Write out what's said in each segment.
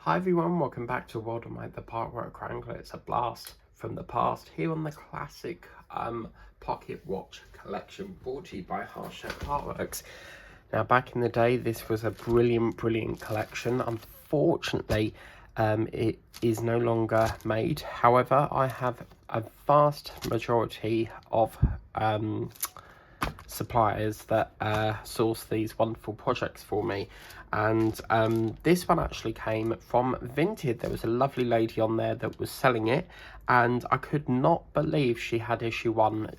Hi everyone, welcome back to World of Might, the Partwork Wrangler. It's a blast from the past here on the classic pocket watch collection brought to you by Partworks. Now back in the day, this was a brilliant collection. Unfortunately, it is no longer made. However, I have a vast majority of suppliers that source these wonderful projects for me, and this one actually came from Vinted. There was a lovely lady on there that was selling it, and I could not believe she had issue 1.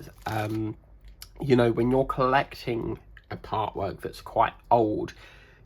You know, when you're collecting a Partwork that's quite old,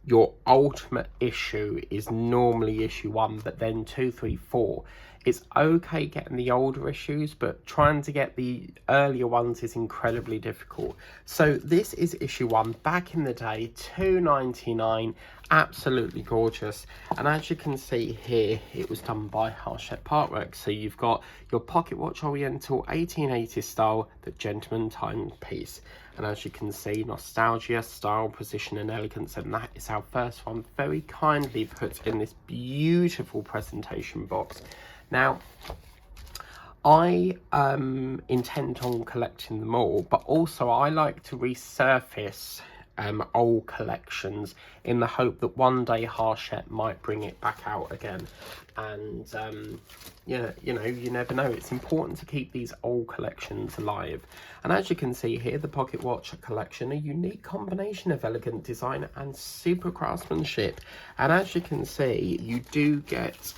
your ultimate issue is normally issue 1, but then 2, 3, 4. It's okay getting the older issues, but trying to get the earlier ones is incredibly difficult. So this is issue 1, back in the day, $2.99, absolutely gorgeous. And as you can see here, it was done by Partwork. So you've got your pocket watch Oriental 1880s style, the gentleman timepiece. And as you can see, nostalgia, style, precision and elegance, and that is our first one, very kindly put in this beautiful presentation box. Now, I intend on collecting them all, but also I like to resurface old collections in the hope that one day Hachette might bring it back out again. And yeah, you know, you never know. It's important to keep these old collections alive. And as you can see here, the pocket watch collection, a unique combination of elegant design and super craftsmanship. And as you can see, you do get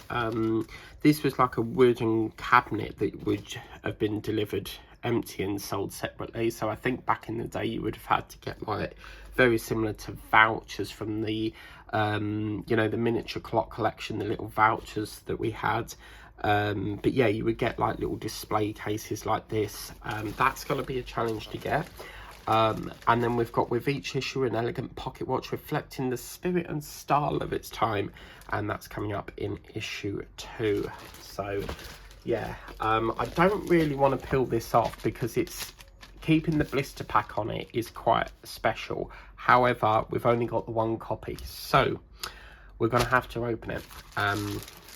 this was like a wooden cabinet that would have been delivered empty and sold separately. So I think back in the day you would have had to get like very similar to vouchers from the you know, the miniature clock collection, the little vouchers that we had. But yeah, you would get like little display cases like this. That's going to be a challenge to get. And then we've got with each issue an elegant pocket watch reflecting the spirit and style of its time, and that's coming up in issue 2. So yeah, I don't really want to peel this off because it's keeping the blister pack on it is quite special. However, we've only got the one copy, so we're going to have to open it.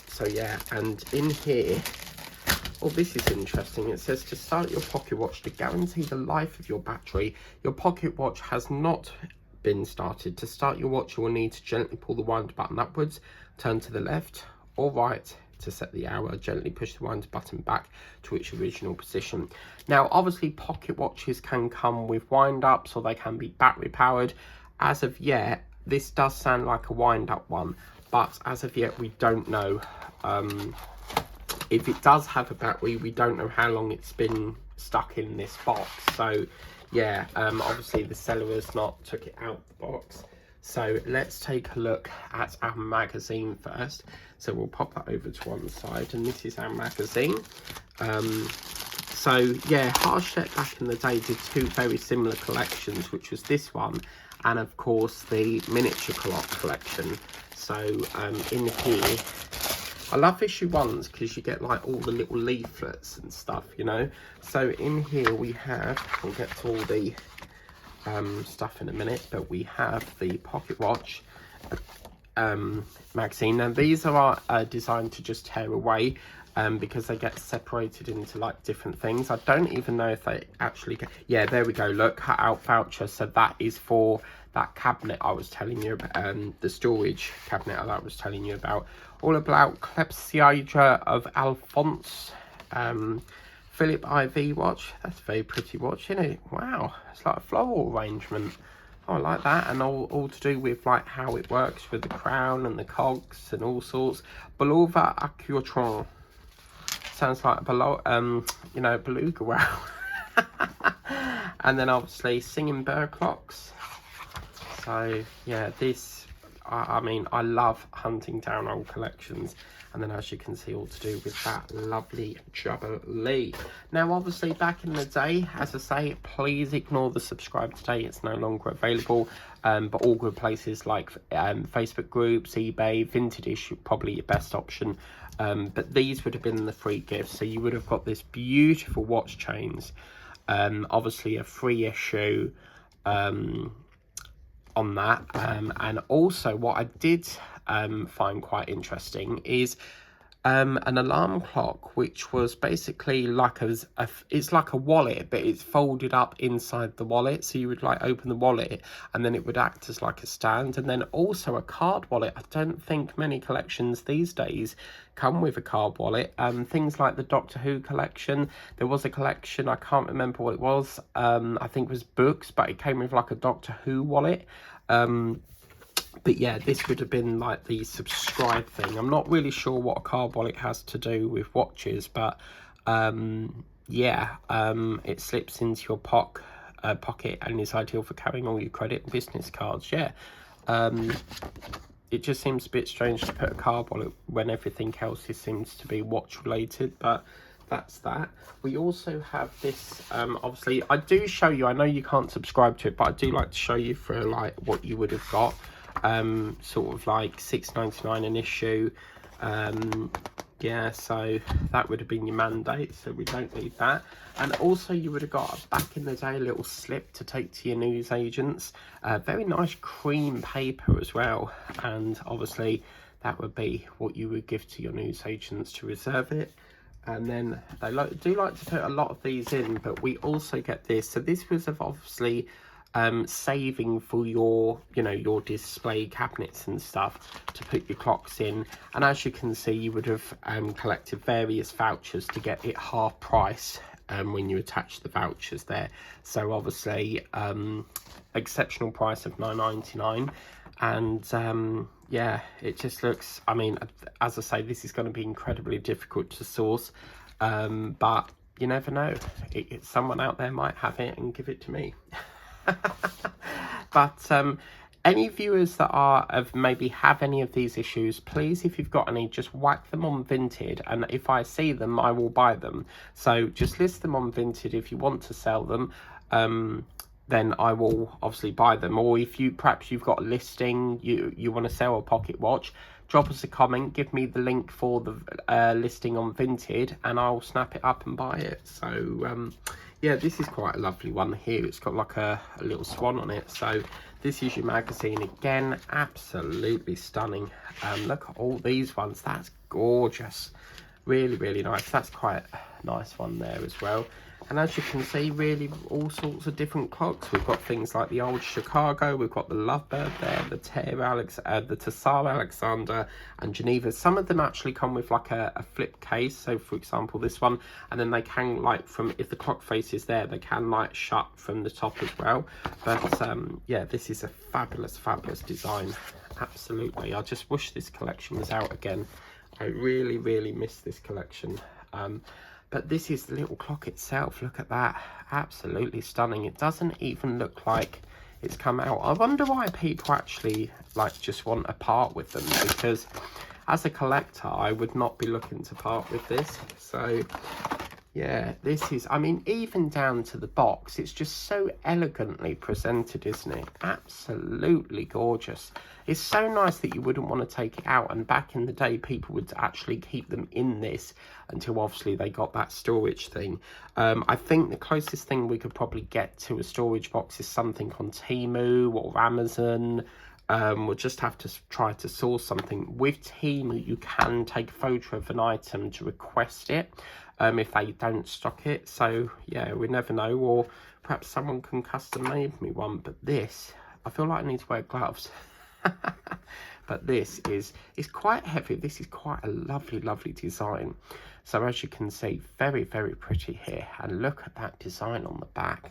So yeah, and in here, oh, this is interesting. It says to start your pocket watch to guarantee the life of your battery. Your pocket watch has not been started. To start your watch, you will need to gently pull the wind button upwards, turn to the left or right to set the hour, gently push the wind button back to its original position. Now, obviously, pocket watches can come with wind-ups or they can be battery-powered. As of yet, this does sound like a wind-up one, but as of yet, we don't know. If it does have a battery, we don't know how long it's been stuck in this box. So yeah, obviously the seller has not took it out the box. So let's take a look at our magazine first. So we'll pop that over to one side, and this is our magazine. So yeah, Hachette back in the day did 2 very similar collections, which was this one and of course the miniature clock collection. So in here, I love issue 1s because you get like all the little leaflets and stuff, you know. So in here we have, we'll get to all the stuff in a minute, but we have the pocket watch magazine. Now these are designed to just tear away because they get separated into like different things. I don't even know if they actually get, yeah, there we go, look, cut out voucher. So that is for that cabinet I was telling you about, the storage cabinet that I was telling you about. All about Clepsydra of Alphonse, Philip IV watch. That's a very pretty watch, isn't it? Wow, it's like a floral arrangement. Oh, I like that. And all to do with like how it works with the crown and the cogs and all sorts. Belova Accutron. Sounds like you know, beluga wow. And then obviously singing bird clocks. So yeah, this, I mean, I love hunting down old collections. And then as you can see, all to do with that lovely jubilee. Now obviously back in the day, as I say, please ignore the subscribe today, it's no longer available. But all good places like Facebook groups, eBay, Vintage probably your best option. But these would have been the free gifts. So you would have got this beautiful watch chains, obviously a free issue on that, and also what I did find quite interesting is an alarm clock, which was basically like it's like a wallet, but it's folded up inside the wallet. So you would like open the wallet and then it would act as like a stand, and then also a card wallet. I don't think many collections these days come with a card wallet. Things like the Doctor Who collection, there was a collection, I can't remember what it was, I think it was books, but it came with like a Doctor Who wallet. But yeah, this would have been like the subscribe thing. I'm not really sure what a card wallet has to do with watches, but yeah, it slips into your pocket and is ideal for carrying all your credit and business cards. Yeah, it just seems a bit strange to put a card wallet when everything else seems to be watch related, but that's that. We also have this, obviously I do show you, I know you can't subscribe to it, but I do like to show you for like what you would have got. Sort of like $6.99 an issue. Yeah, so that would have been your mandate, so we don't need that. And also you would have got, back in the day, a little slip to take to your news agents. Very nice cream paper as well, and obviously that would be what you would give to your news agents to reserve it. And then they do like to put a lot of these in, but we also get this. So this was obviously saving for your, you know, your display cabinets and stuff to put your clocks in. And as you can see, you would have collected various vouchers to get it half price when you attach the vouchers there. So obviously exceptional price of $9.99. And yeah, it just looks, I mean, as I say, this is going to be incredibly difficult to source, but you never know, someone out there might have it and give it to me. But any viewers that maybe have any of these issues, please, if you've got any, just whack them on Vinted, and if I see them, I will buy them. So just list them on Vinted if you want to sell them. Then I will obviously buy them. Or if perhaps you've got a listing, you want to sell a pocket watch, drop us a comment, give me the link for the listing on Vinted, and I'll snap it up and buy it. So yeah, this is quite a lovely one here. It's got like a little swan on it. So this is your magazine again, absolutely stunning. Look at all these ones, that's gorgeous, really, really nice. That's quite a nice one there as well. And as you can see, really all sorts of different clocks. We've got things like the old Chicago, we've got the Lovebird there, the Tassar Alexander and Geneva. Some of them actually come with like a flip case. So for example, this one, and then they can, like, if the clock face is there, they can like shut from the top as well. But yeah, this is a fabulous, fabulous design. Absolutely. I just wish this collection was out again. I really, really miss this collection. But this is the little clock itself. Look at that. Absolutely stunning. It doesn't even look like it's come out. I wonder why people actually like just want to part with them, because as a collector, I would not be looking to part with this. So yeah, this is, I mean, even down to the box, it's just so elegantly presented, isn't it? Absolutely gorgeous. It's so nice that you wouldn't want to take it out. And back in the day, people would actually keep them in this until obviously they got that storage thing. I think the closest thing we could probably get to a storage box is something on Temu or Amazon. We'll just have to try to source something. With Temu, you can take a photo of an item to request it if they don't stock it. So yeah, we never know, or perhaps someone can custom make me one. But this, I feel like I need to wear gloves. But this is quite heavy. This is quite a lovely, lovely design. So as you can see, very, very pretty here. And look at that design on the back.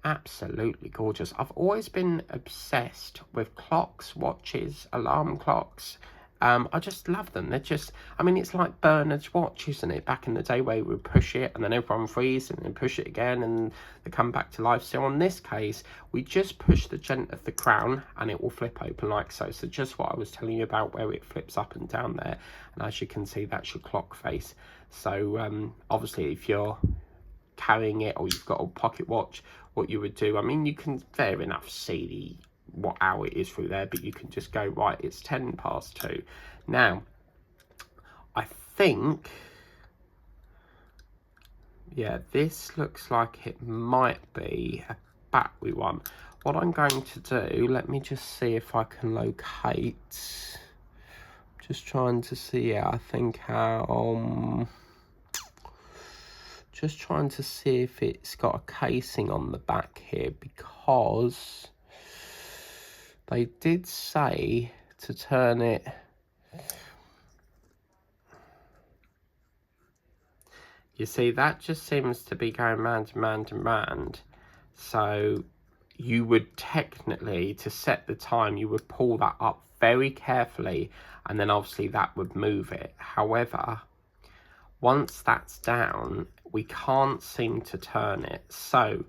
Absolutely gorgeous. I've always been obsessed with clocks, watches, alarm clocks. I just love them. They're just, I mean, it's like Bernard's watch, isn't it? Back in the day where we would push it and then everyone freeze and then push it again and they come back to life. So on this case, we just push the gent of the crown and it will flip open like so. So just what I was telling you about, where it flips up and down there. And as you can see, that's your clock face. So obviously if you're carrying it or you've got a pocket watch, what you would do, I mean, you can fair enough see what hour it is through there, but you can just go, right, it's 2:10. Now I think, yeah, this looks like it might be a battery one. What I'm going to do, let me just see if I can locate, Just trying to see it. I think just trying to see if it's got a casing on the back here, because they did say to turn it. You see, that just seems to be going round and round and round. So you would technically, to set the time, you would pull that up very carefully, and then obviously that would move it. However, once that's down, we can't seem to turn it. So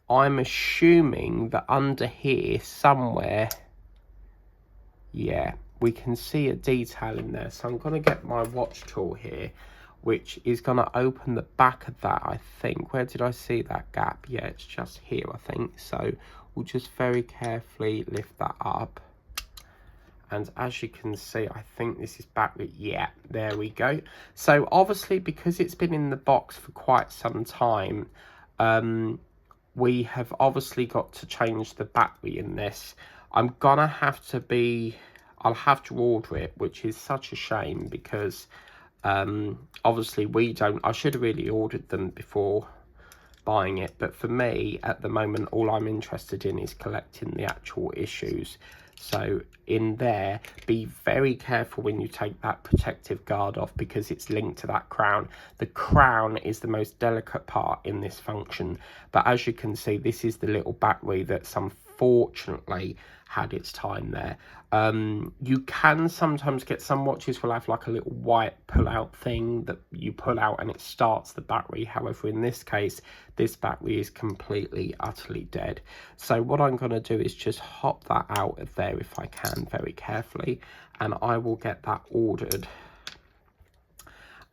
I'm assuming that under here somewhere, yeah, we can see a detail in there. So I'm going to get my watch tool here, which is going to open the back of that, I think. Where did I see that gap? Yeah, it's just here, I think. So we'll just very carefully lift that up. And as you can see, I think this is battery. Yeah, there we go. So obviously, because it's been in the box for quite some time, we have obviously got to change the battery in this. I'm gonna have to be, I'll have to order it, which is such a shame, because obviously we don't, I should have really ordered them before buying it, but for me at the moment all I'm interested in is collecting the actual issues. So in there, be very careful when you take that protective guard off, because it's linked to that crown. The crown is the most delicate part in this function, but as you can see, this is the little battery that's unfortunately had its time there. You can sometimes get, some watches will have like a little white pull out thing that you pull out and it starts the battery. However, in this case, this battery is completely utterly dead. So what I'm going to do is just hop that out of there if I can, very carefully, and I will get that ordered.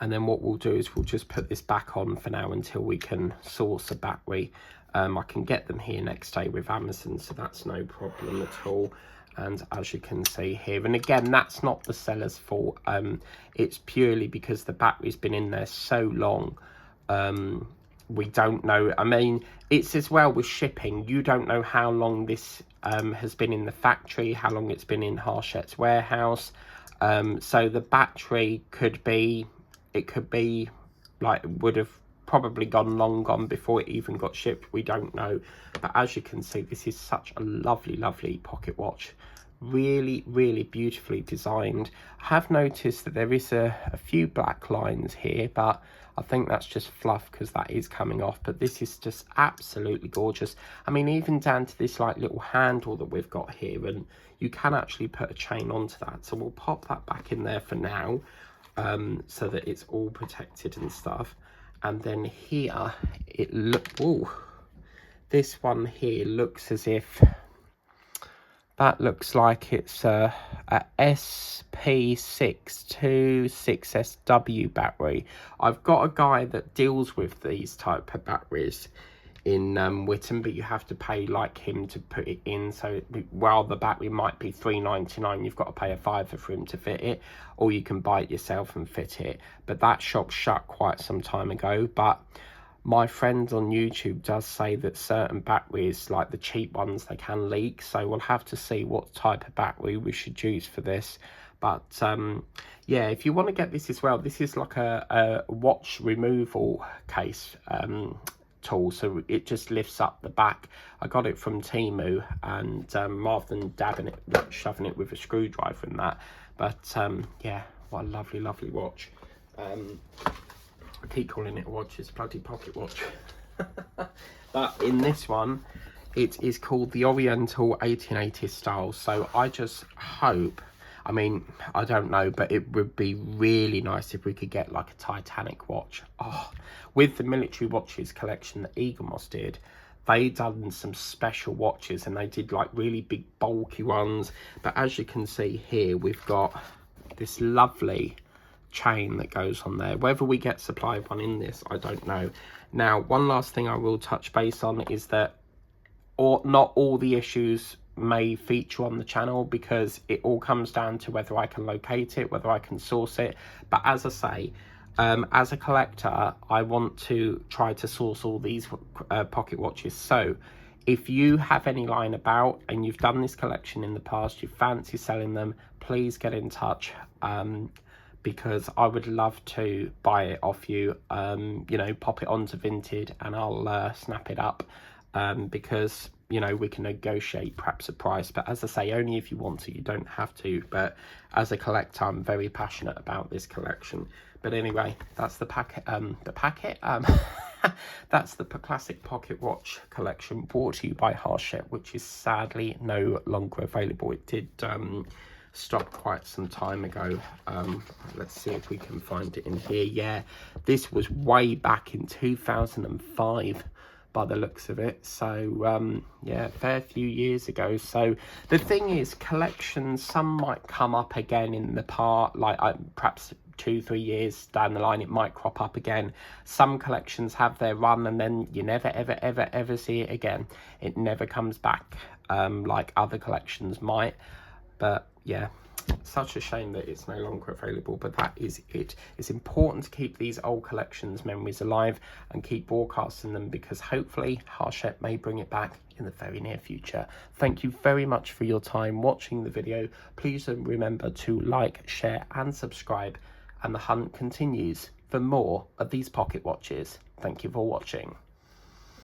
And then what we'll do is we'll just put this back on for now until we can source a battery. I can get them here next day with Amazon, so that's no problem at all. And as you can see here, and again, that's not the seller's fault. It's purely because the battery's been in there so long. We don't know. I mean, it's as well with shipping. You don't know how long this has been in the factory, how long it's been in Harchette's warehouse. So the battery could be, it could be like, would have probably long gone before it even got shipped. We don't know. But as you can see, this is such a lovely pocket watch. Really beautifully designed. I have noticed that there is a few black lines here, but I think that's just fluff because that is coming off. But this is just absolutely gorgeous. I mean, even down to this like little handle that we've got here, and you can actually put a chain onto that. So we'll pop that back in there for now, so that it's all protected and stuff. And then here it this one here looks as if that looks like it's a SP626SW battery. I've got a guy that deals with these type of batteries in Witten, but you have to pay like him to put it in. So while the battery might be £3.99, you've got to pay a £5 for him to fit it, or you can buy it yourself and fit it. But that shop shut quite some time ago. But my friend on YouTube does say that certain batteries, like the cheap ones, they can leak. So we'll have to see what type of battery we should use for this. But yeah, if you want to get this as well, this is like a watch removal case tool, so it just lifts up the back. I got it from Temu, and rather than dabbing it, shoving it with a screwdriver and that. But yeah, what a lovely watch. I keep calling it a watch, it's a bloody pocket watch. But in this one, it is called the Oriental 1880s style. So I just hope, I mean, I don't know, but it would be really nice if we could get like a Titanic watch. Oh, with the military watches collection that Eaglemoss did, they done some special watches, and they did like really big bulky ones. But as you can see here, we've got this lovely chain that goes on there. Whether we get supply of one in this, I don't know. Now, one last thing I will touch base on is that not all the issues may feature on the channel, because it all comes down to whether I can locate it, whether I can source it. But as I say, as a collector, I want to try to source all these pocket watches. So If you have any lying about and you've done this collection in the past, you fancy selling them, please get in touch, because I would love to buy it off you. You know, pop it onto Vinted and I'll snap it up, because, you know, we can negotiate perhaps a price. But as I say, only if you want to, you don't have to. But as a collector, I'm very passionate about this collection. But anyway, that's the packet, that's the classic pocket watch collection, brought to you by Hachette, which is sadly no longer available. It did stop quite some time ago. Let's see if we can find it in here. Yeah, this was way back in 2005 by the looks of it. So yeah, a fair few years ago. So the thing is, collections, some might come up again in the part, like perhaps 2-3 years down the line it might crop up again. Some collections have their run and then you never ever see it again. It never comes back, like other collections might. But yeah, such a shame that it's no longer available, but that is it. It's important to keep these old collections memories alive and keep broadcasting them, because hopefully Hachette may bring it back in the very near future. Thank you very much for your time watching the video. Please remember to like, share and subscribe, and the hunt continues for more of these pocket watches. Thank you for watching.